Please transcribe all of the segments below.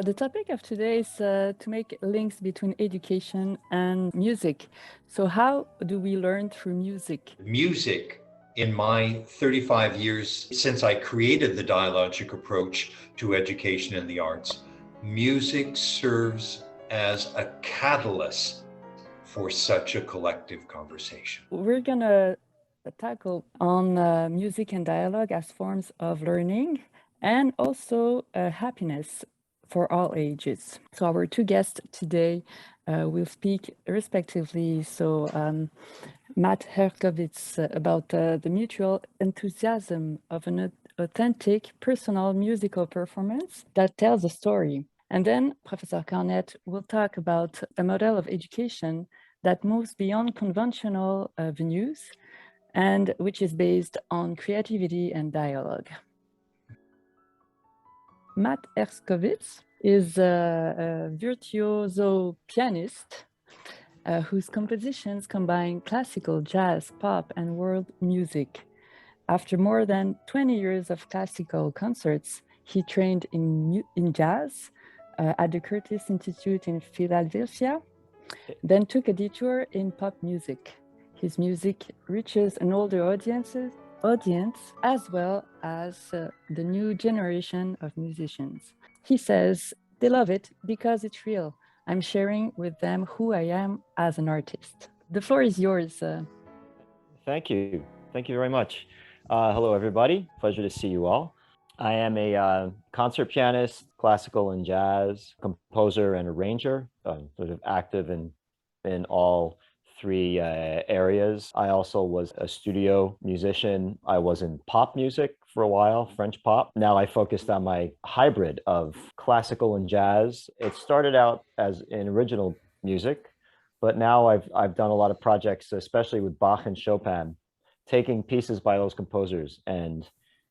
The topic of today is to make links between education and music. So how do we learn through music? Music, in my 35 years since I created the dialogic approach to education in the arts, music serves as a catalyst for such a collective conversation. We're going to tackle on music and dialogue as forms of learning and also happiness for all ages. So our two guests today will speak respectively. So Matt Herskowitz about the mutual enthusiasm of an authentic personal musical performance that tells a story. And then Professor Cornett will talk about a model of education that moves beyond conventional venues and which is based on creativity and dialogue. Matt Herskowitz is a virtuoso pianist whose compositions combine classical, jazz, pop, and world music. After more than 20 years of classical concerts, he trained in jazz at the Curtis Institute in Philadelphia, then took a detour in pop music. His music reaches an older audience as well as the new generation of musicians. He says they love it because it's real. I'm sharing with them who I am as an artist. The floor is yours. Thank you. Thank you very much. Hello, everybody. Pleasure to see you all. I am a concert pianist, classical and jazz, composer and arranger, sort of active in all three areas. I also was a studio musician. I was in pop music for a while, French pop. Now I focused on my hybrid of classical and jazz. It started out as in original music, but now I've done a lot of projects, especially with Bach and Chopin, taking pieces by those composers and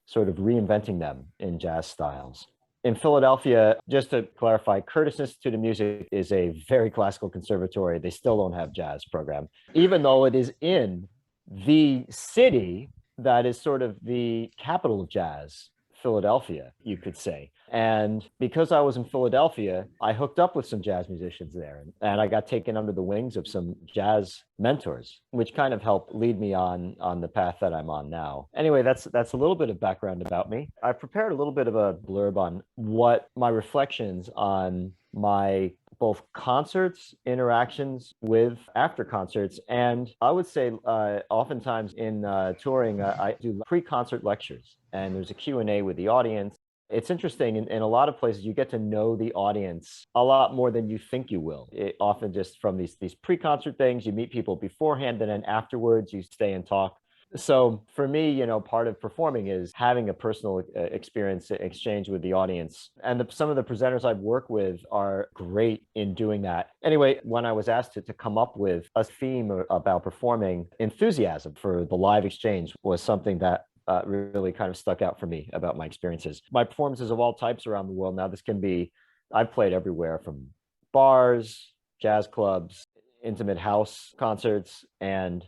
sort of reinventing them in jazz styles. In Philadelphia, just to clarify, Curtis Institute of Music is a very classical conservatory. They still don't have jazz program, even though it is in the city that is sort of the capital of jazz, Philadelphia, you could say. And because I was in Philadelphia, I hooked up with some jazz musicians there, and I got taken under the wings of some jazz mentors, which kind of helped lead me on the path that I'm on now. Anyway, that's a little bit of background about me. I prepared a little bit of a blurb on what my reflections on my both concerts, interactions with after concerts, and I would say oftentimes in touring, I do pre-concert lectures, and there's a Q&A with the audience. It's interesting, in a lot of places, you get to know the audience a lot more than you think you will. It often just from these pre-concert things, you meet people beforehand, and then afterwards you stay and talk. So for me, part of performing is having a personal experience, exchange with the audience. And some of the presenters I've worked with are great in doing that. Anyway, when I was asked to come up with a theme about performing, enthusiasm for the live exchange was something that really kind of stuck out for me about my experiences. My performances of all types around the world. Now, this can be, I've played everywhere from bars, jazz clubs, intimate house concerts, and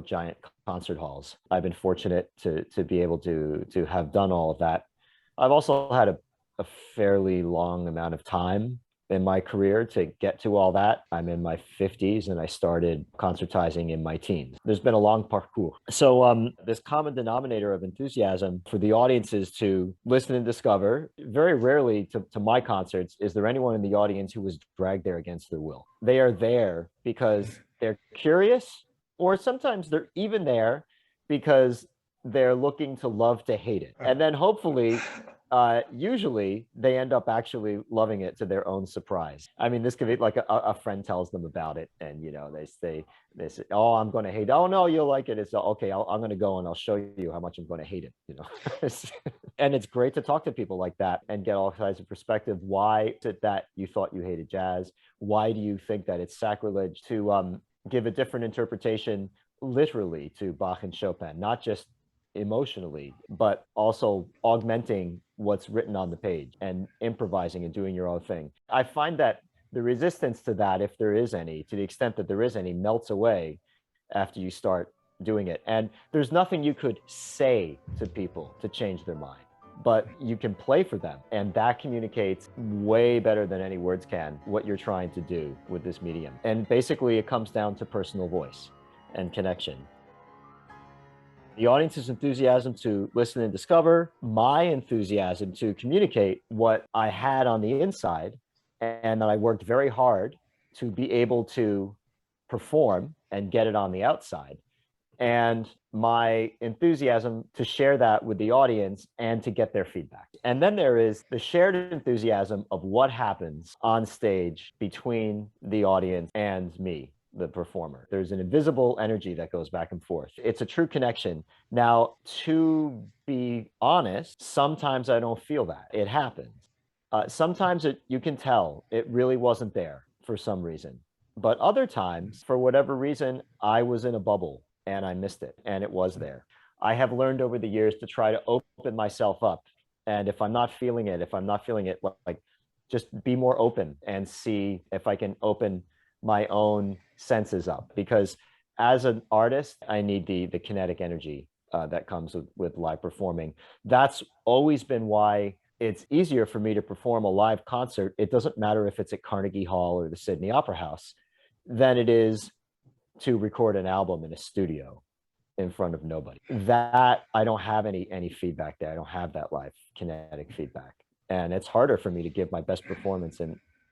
giant concert halls. I've been fortunate to be able to have done all of that. I've also had a fairly long amount of time in my career to get to all that. I'm in my 50s and I started concertizing in my teens. There's been a long parcours. So this common denominator of enthusiasm for the audiences to listen and discover. Very rarely to my concerts is there anyone in the audience who was dragged there against their will. They are there because they're curious, or sometimes they're even there because they're looking to love to hate it. And then hopefully, usually they end up actually loving it to their own surprise. I mean, this could be like a friend tells them about it, and they say, "Oh, I'm going to hate it." "Oh no, you'll like it." It's okay. I'm going to go and I'll show you how much I'm going to hate it. And it's great to talk to people like that and get all kinds of perspective. Why is it that you thought you hated jazz? Why do you think that it's sacrilege to give a different interpretation, literally, to Bach and Chopin, not just emotionally, but also augmenting what's written on the page and improvising and doing your own thing? I find that the resistance to that, if there is any, to the extent that there is any, melts away after you start doing it. And there's nothing you could say to people to change their mind. but you can play for them. And that communicates way better than any words can what you're trying to do with this medium. And basically it comes down to personal voice and connection. The audience's enthusiasm to listen and discover, my enthusiasm to communicate what I had on the inside, and that I worked very hard to be able to perform and get it on the outside. And my enthusiasm to share that with the audience and to get their feedback. And then there is the shared enthusiasm of what happens on stage between the audience and me, the performer. There's an invisible energy that goes back and forth. It's a true connection. Now, to be honest, sometimes I don't feel that. It happens. Sometimes you can tell it really wasn't there for some reason. But other times, for whatever reason, I was in a bubble and I missed it, and it was there. I have learned over the years to try to open myself up. And if I'm not feeling it, like just be more open and see if I can open my own senses up. Because as an artist, I need the kinetic energy that comes with live performing. That's always been why it's easier for me to perform a live concert. It doesn't matter if it's at Carnegie Hall or the Sydney Opera House, than it is to record an album in a studio in front of nobody. That I don't have any feedback there. I don't have that live kinetic feedback. And it's harder for me to give my best performance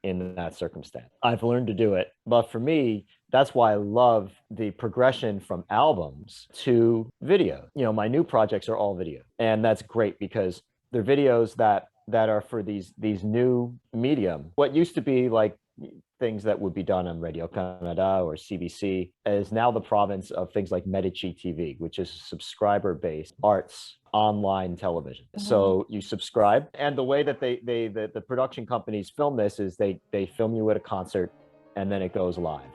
in that circumstance. I've learned to do it. But for me, that's why I love the progression from albums to video. You know, my new projects are all video. And that's great because they're videos that are for these new medium. What used to be like things that would be done on Radio Canada or CBC is now the province of things like Medici TV, which is subscriber-based arts online television. So you subscribe, and the way that the production companies film this is they film you at a concert and then it goes live.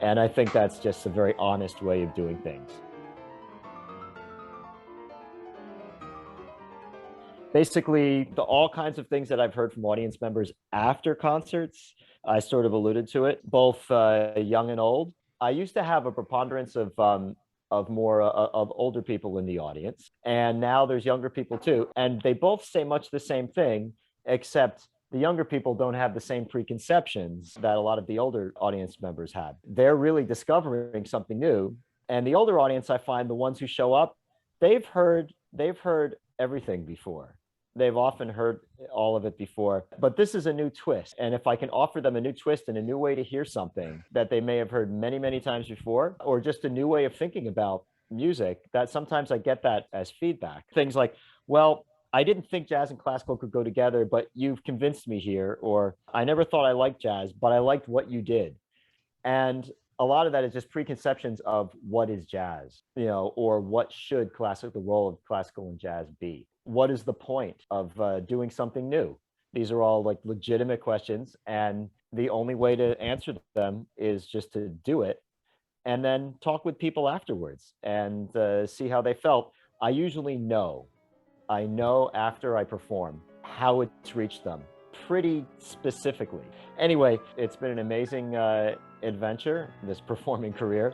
And I think that's just a very honest way of doing things. Basically, all kinds of things that I've heard from audience members after concerts, I sort of alluded to it, both young and old. I used to have a preponderance of older people in the audience, and now there's younger people too. And they both say much the same thing, except the younger people don't have the same preconceptions that a lot of the older audience members had. They're really discovering something new. And the older audience, I find the ones who show up, they've heard everything before. They've often heard all of it before, but this is a new twist. And if I can offer them a new twist and a new way to hear something that they may have heard many, many times before, or just a new way of thinking about music, that sometimes I get that as feedback. Things like, well, I didn't think jazz and classical could go together, but you've convinced me here. Or I never thought I liked jazz, but I liked what you did. And a lot of that is just preconceptions of what is jazz, you know, or what should the role of classical and jazz be? What is the point of doing something new? These are all like legitimate questions, and the only way to answer them is just to do it and then talk with people afterwards and see how they felt. I usually know after I perform how it's reached them pretty specifically. Anyway, it's been an amazing adventure, this performing career.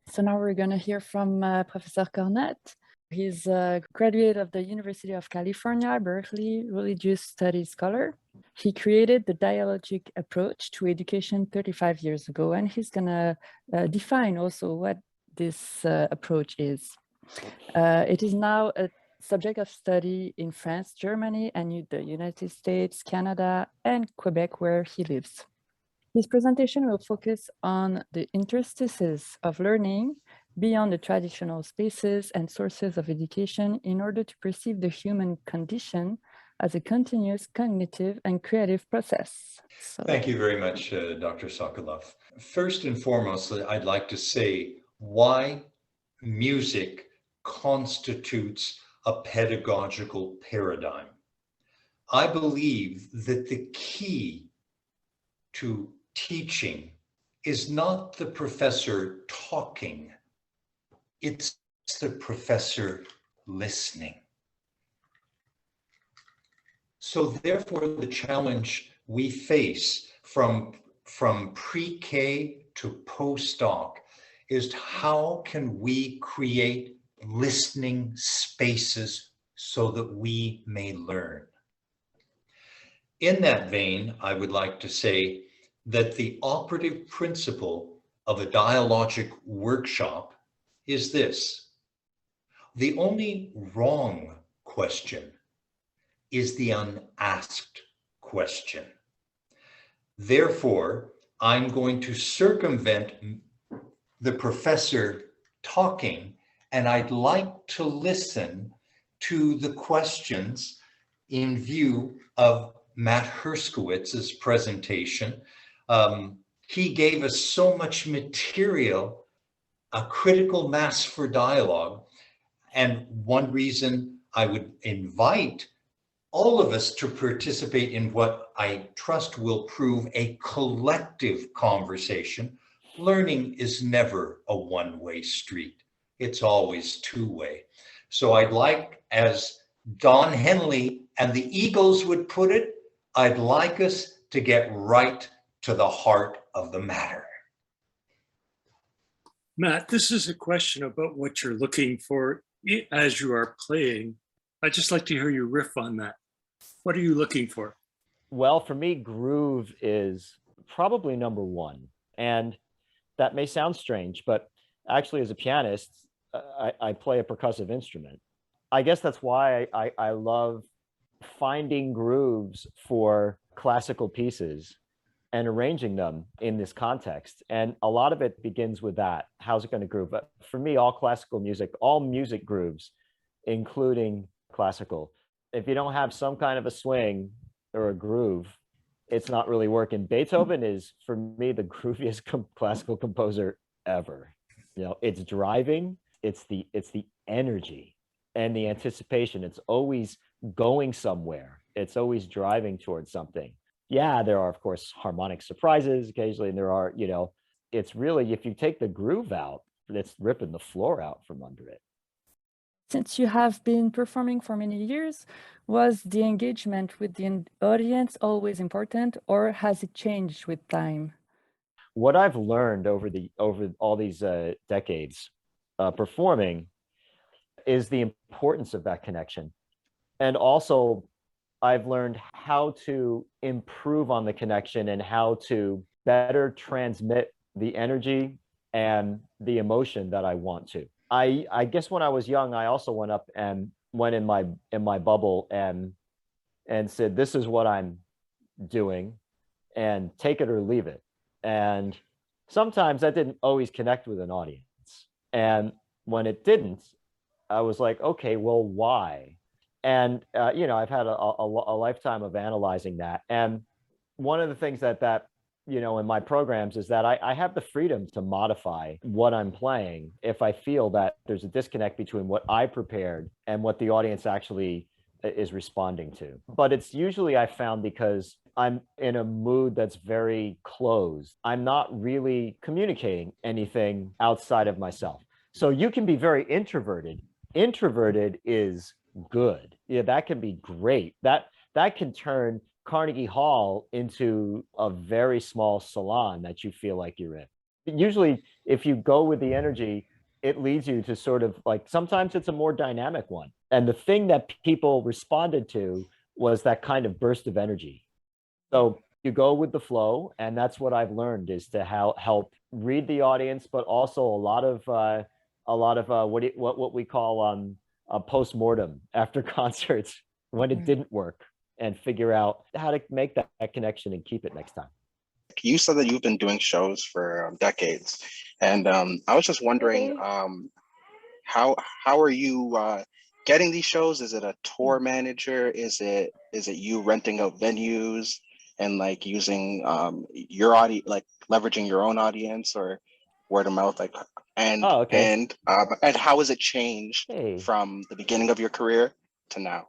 So now we're going to hear from Professor Cornett. He's a graduate of the University of California, Berkeley, religious studies scholar. He created the dialogic approach to education 35 years ago, and he's going to define also what this approach is. It is now a subject of study in France, Germany, and the United States, Canada, and Quebec, where he lives. His presentation will focus on the interstices of learning beyond the traditional spaces and sources of education in order to perceive the human condition as a continuous cognitive and creative process. Thank you very much, Dr. Sokolov. First and foremost, I'd like to say why music constitutes a pedagogical paradigm. I believe that the key to teaching is not the professor talking, it's the professor listening. So therefore, the challenge we face from pre-K to postdoc is how can we create listening spaces so that we may learn. In that vein, I would like to say that the operative principle of a dialogic workshop is this: the only wrong question is the unasked question. Therefore, I'm going to circumvent the professor talking, and I'd like to listen to the questions in view of Matt Herskowitz's presentation. He gave us so much material, a critical mass for dialogue. And one reason I would invite all of us to participate in what I trust will prove a collective conversation. Learning is never a one-way street. It's always two-way. So I'd like, as Don Henley and the Eagles would put it, I'd like us to get right to the heart of the matter. Matt, this is a question about what you're looking for as you are playing. I'd just like to hear you riff on that. What are you looking for? Well, for me, groove is probably number one. And that may sound strange, but actually as a pianist, I play a percussive instrument. I guess that's why I love finding grooves for classical pieces and arranging them in this context. And a lot of it begins with that. How's it going to groove? But for me, all classical music, all music grooves, including classical, if you don't have some kind of a swing or a groove, it's not really working. Beethoven is, for me, the grooviest classical composer ever. You know, it's driving, it's the energy and the anticipation. It's always going somewhere. It's always driving towards something. Yeah, there are, of course, harmonic surprises occasionally, and there are, you know, it's really, if you take the groove out, it's ripping the floor out from under it. Since you have been performing for many years, was the engagement with the audience always important, or has it changed with time? What I've learned over all these decades performing is the importance of that connection. And also, I've learned how to improve on the connection and how to better transmit the energy and the emotion that I want to. I guess when I was young, I also went up and went in my bubble and said, this is what I'm doing, and take it or leave it. And sometimes that didn't always connect with an audience. And when it didn't, I was like, okay, well, why? And, you know, I've had a lifetime of analyzing that. And one of the things that you know, in my programs is that I have the freedom to modify what I'm playing if I feel that there's a disconnect between what I prepared and what the audience actually is responding to. But it's usually, I found, because I'm in a mood that's very closed. I'm not really communicating anything outside of myself. So you can be very introverted. Introverted is good. Yeah, that can be great. That can turn Carnegie Hall into a very small salon that you feel like you're in. Usually, if you go with the energy, it leads you to sort of like, sometimes it's a more dynamic one. And the thing that people responded to was that kind of burst of energy. So you go with the flow, and that's what I've learned, is to help read the audience, but also a lot of what we call a post-mortem after concerts when it didn't work, and figure out how to make that connection and keep it next time. You said that you've been doing shows for decades, and I was just wondering, how are you getting these shows? Is it a tour manager? Is it you renting out venues and like using your audience, like leveraging your own audience, or word of mouth? Like, And Oh, okay. and how has it changed Hey. from the beginning of your career to now?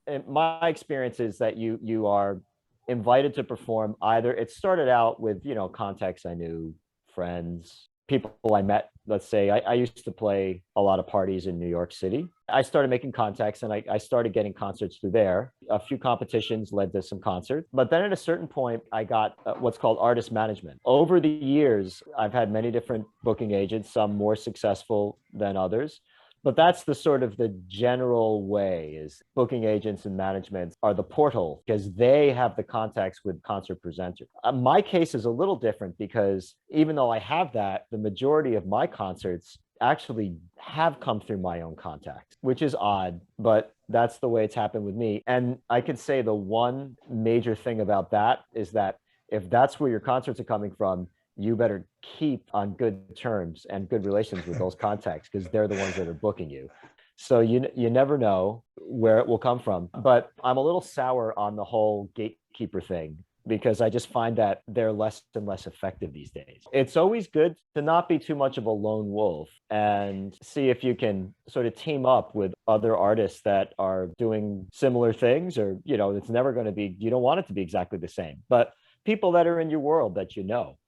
And my experience is that you are invited to perform. Either it started out with, you know, contacts I knew, friends, people I met. Let's say I used to play a lot of parties in New York City. I started making contacts and I started getting concerts through there. A few competitions led to some concerts. But then at a certain point, I got what's called artist management. Over the years, I've had many different booking agents, some more successful than others. But that's the sort of the general way is booking agents and management are the portal because they have the contacts with concert presenters. My case is a little different because even though I have that, the majority of my concerts actually have come through my own contacts, which is odd, but that's the way it's happened with me. And I could say the one major thing about that is that if that's where your concerts are coming from, you better keep on good terms and good relations with those contacts because they're the ones that are booking you. So you never know where it will come from. But I'm a little sour on the whole gatekeeper thing because I just find that they're less and less effective these days. It's always good to not be too much of a lone wolf and see if you can sort of team up with other artists that are doing similar things, or, you know, it's never going to be, you don't want it to be exactly the same, but people that are in your world that you know.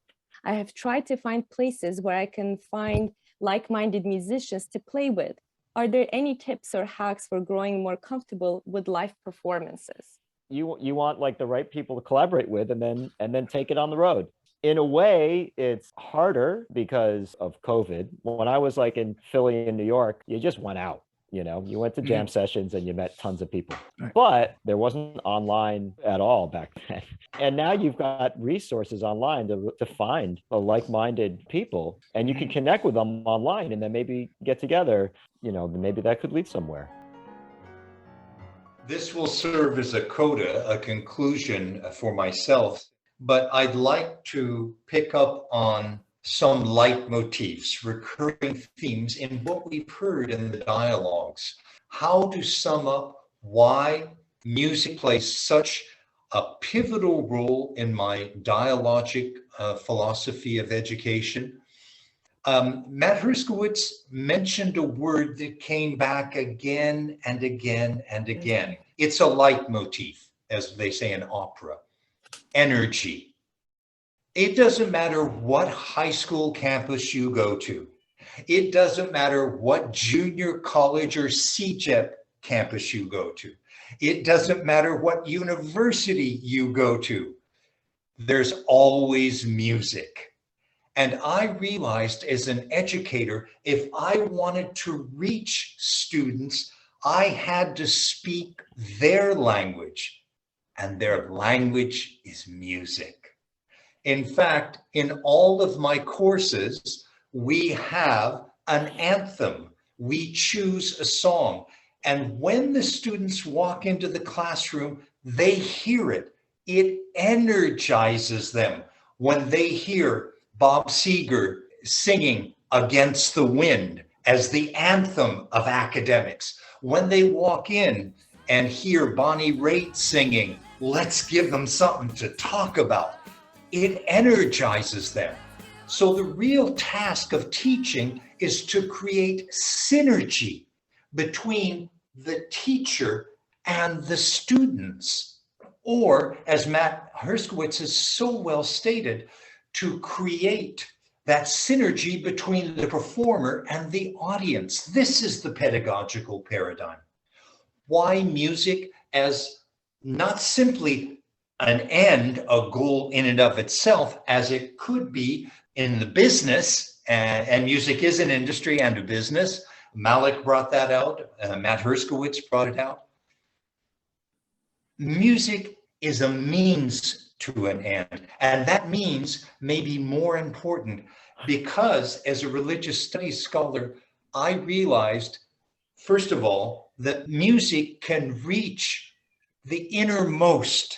I have tried to find places where I can find like-minded musicians to play with. Are there any tips or hacks for growing more comfortable with live performances? You want like the right people to collaborate with and then take it on the road. In a way, it's harder because of COVID. When I was like in Philly and New York, you just went out. You know, you went to jam sessions and you met tons of people, but there wasn't online at all back then. And now you've got resources online to find like-minded people, and you can connect with them online and then maybe get together, you know, maybe that could lead somewhere. This will serve as a coda, a conclusion for myself, but I'd like to pick up on some leitmotifs, recurring themes in what we've heard in the dialogues. How to sum up why music plays such a pivotal role in my dialogic philosophy of education. Matt Herskowitz mentioned a word that came back again and again and again. It's a leitmotif, as they say in opera. Energy. It doesn't matter what high school campus you go to. It doesn't matter what junior college or CJEP campus you go to. It doesn't matter what university you go to. There's always music. And I realized as an educator, if I wanted to reach students, I had to speak their language, and their language is music. In fact, in all of my courses, we have an anthem. We choose a song. And when the students walk into the classroom, they hear it. It energizes them when they hear Bob Seger singing Against the Wind as the anthem of academics. When they walk in and hear Bonnie Raitt singing, Let's Give Them Something to Talk About, it energizes them. So the real task of teaching is to create synergy between the teacher and the students. Or, as Matt Herskowitz has so well stated, to create that synergy between the performer and the audience. This is the pedagogical paradigm. Why music as not simply an end, a goal in and of itself, as it could be in the business, and music is an industry and a business. Malik brought that out, Matt Herskowitz brought it out. Music is a means to an end, and that means may be more important because as a religious studies scholar, I realized, first of all, that music can reach the innermost.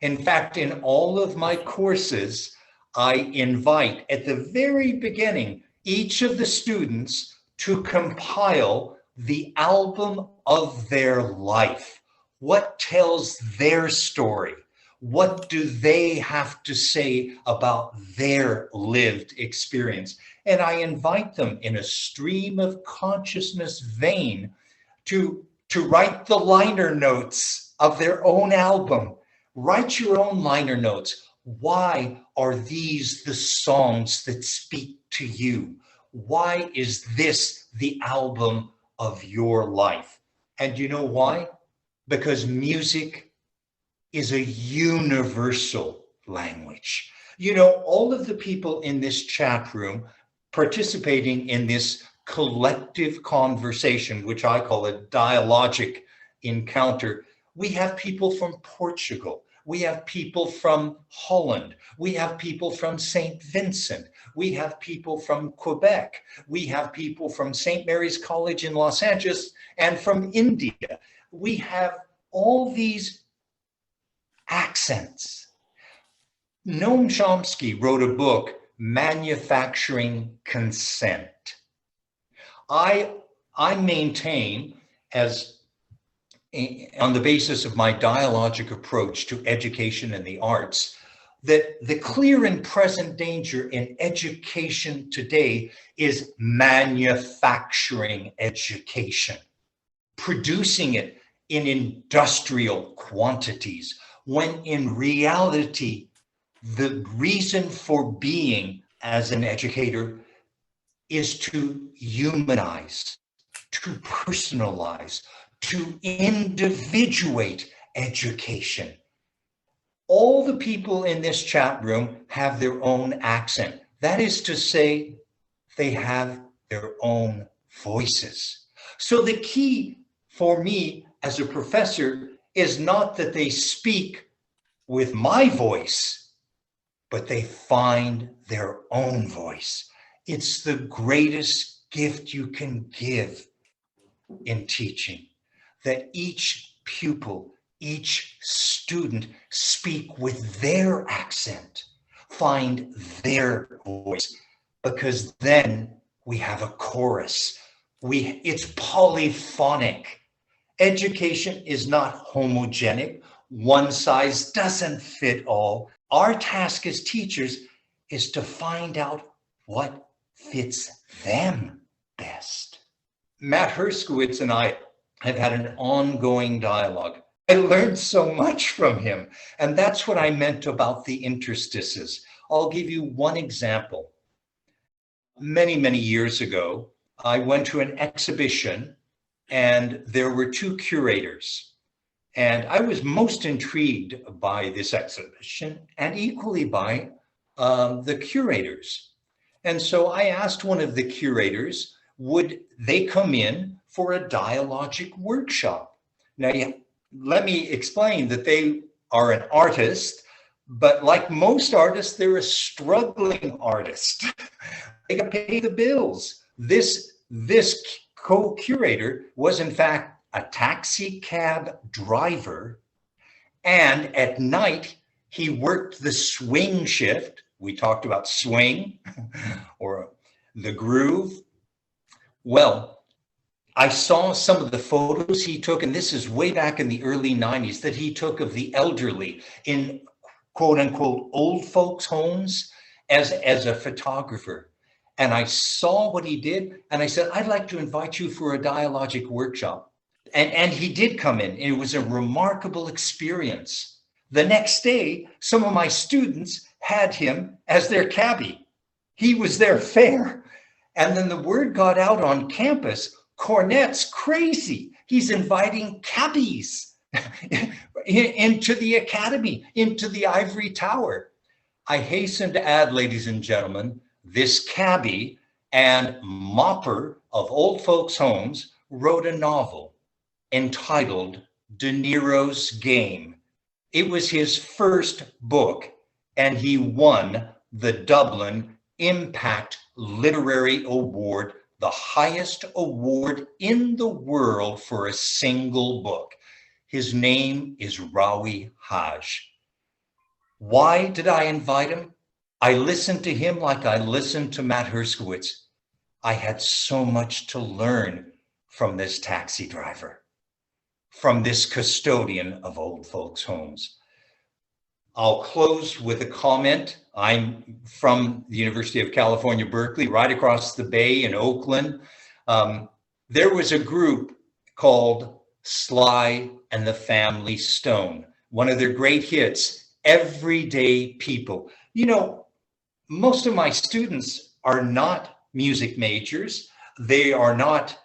In fact, in all of my courses, I invite at the very beginning each of the students to compile the album of their life. What tells their story? What do they have to say about their lived experience? And I invite them in a stream of consciousness vein to write the liner notes of their own album. Write your own liner notes. Why are these the songs that speak to you? Why is this the album of your life? And you know why? Because music is a universal language. You know, all of the people in this chat room participating in this collective conversation, which I call a dialogic encounter, we have people from Portugal, we have people from Holland, we have people from St. Vincent, we have people from Quebec, we have people from St. Mary's College in Los Angeles, and from India. We have all these accents. Noam Chomsky wrote a book, Manufacturing Consent. I maintain, as on the basis of my dialogic approach to education and the arts, that the clear and present danger in education today is manufacturing education, producing it in industrial quantities, when in reality, the reason for being as an educator is to humanize, to personalize, to individuate education. All the people in this chat room have their own accent. That is to say, they have their own voices. So the key for me as a professor is not that they speak with my voice, but they find their own voice. It's the greatest gift you can give in teaching, that each pupil, each student speak with their accent, find their voice, because then we have a chorus. It's polyphonic. Education is not homogenic. One size doesn't fit all. Our task as teachers is to find out what fits them best. Matt Herskowitz and I have had an ongoing dialogue. I learned so much from him, and that's what I meant about the interstices. I'll give you one example. Many, many years ago, I went to an exhibition and there were two curators. And I was most intrigued by this exhibition and equally by the curators. And so I asked one of the curators, would they come in for a dialogic workshop? Now, let me explain that they are an artist, but like most artists, they're a struggling artist. They got to pay the bills. This co-curator was in fact a taxi cab driver, and at night he worked the swing shift. We talked about swing or the groove. Well, I saw some of the photos he took, and this is way back in the early 90s, that he took of the elderly in quote unquote old folks' homes as a photographer. And I saw what he did, and I said, I'd like to invite you for a dialogic workshop. And he did come in, and it was a remarkable experience. The next day, some of my students had him as their cabbie. He was their fare. And then the word got out on campus, Cornett's crazy. He's inviting cabbies into the academy, into the ivory tower. I hasten to add, ladies and gentlemen, this cabbie and mopper of old folks' homes wrote a novel entitled De Niro's Game. It was his first book, and he won the Dublin Impact Literary Award, the highest award in the world for a single book. His name is Rawi Haj. Why did I invite him? I listened to him like I listened to Matt Herskowitz. I had so much to learn from this taxi driver, from this custodian of old folks' homes. I'll close with a comment. I'm from the University of California, Berkeley, right across the bay in Oakland. There was a group called Sly and the Family Stone. One of their great hits, Everyday People. You know, most of my students are not music majors. They are not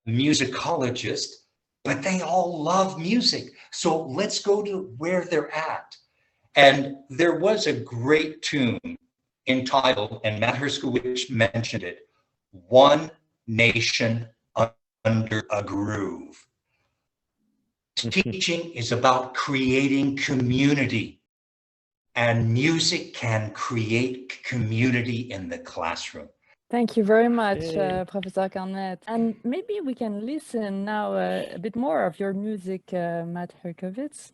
musicologists, but they all love music. So let's go to where they're at. And there was a great tune entitled, and Matt Herskowitz mentioned it, One Nation Under a Groove. Teaching is about creating community, and music can create community in the classroom. Thank you very much, Professor Cornett. And maybe we can listen now a bit more of your music, Matt Herskowitz.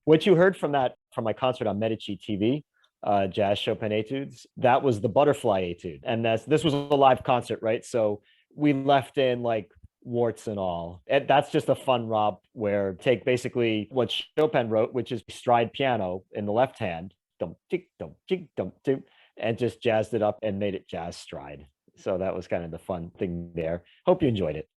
What you heard from my concert on Medici TV, Jazz Chopin Etudes, that was the Butterfly Etude. And this was a live concert, right? So we left in like warts and all. And that's just a fun romp where take basically what Chopin wrote, which is stride piano in the left hand, dum tick dum tick dum tick, and just jazzed it up and made it jazz stride. So that was kind of the fun thing there. Hope you enjoyed it.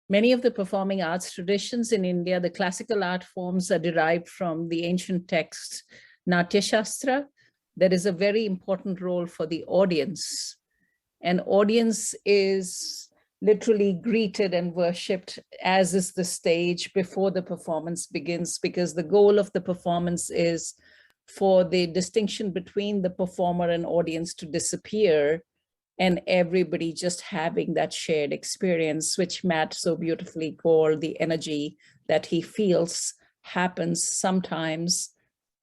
Many of the performing arts traditions in India, the classical art forms are derived from the ancient text Natya Shastra. There is a very important role for the audience. An audience is literally greeted and worshipped, as is the stage before the performance begins, because the goal of the performance is for the distinction between the performer and audience to disappear, and everybody just having that shared experience, which Matt so beautifully called the energy that he feels happens sometimes,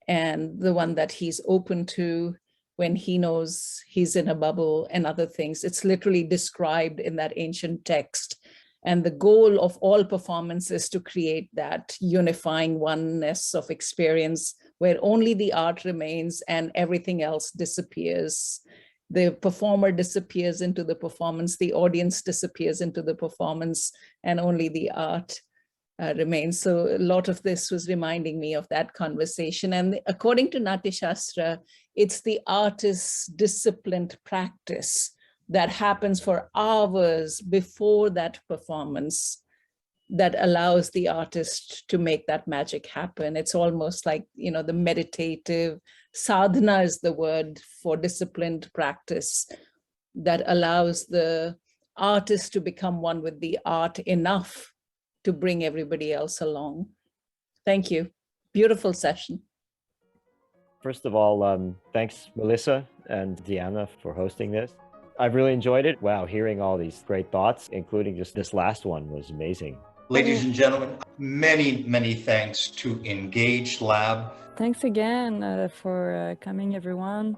and the one that he's open to when he knows he's in a bubble and other things. It's literally described in that ancient text. And the goal of all performance is to create that unifying oneness of experience where only the art remains and everything else disappears. The performer disappears into the performance, the audience disappears into the performance, and only the art remains. So a lot of this was reminding me of that conversation. And according to Natya Shastra, it's the artist's disciplined practice that happens for hours before that performance that allows the artist to make that magic happen. It's almost like, you know, the meditative sadhana is the word for disciplined practice that allows the artist to become one with the art enough to bring everybody else along. Thank you. Beautiful session. First of all, thanks, Melissa and Deanna, for hosting this. I've really enjoyed it. Wow, hearing all these great thoughts, including just this last one, was amazing. Ladies and gentlemen, many, many thanks to Engaged Lab. Thanks again for coming, everyone.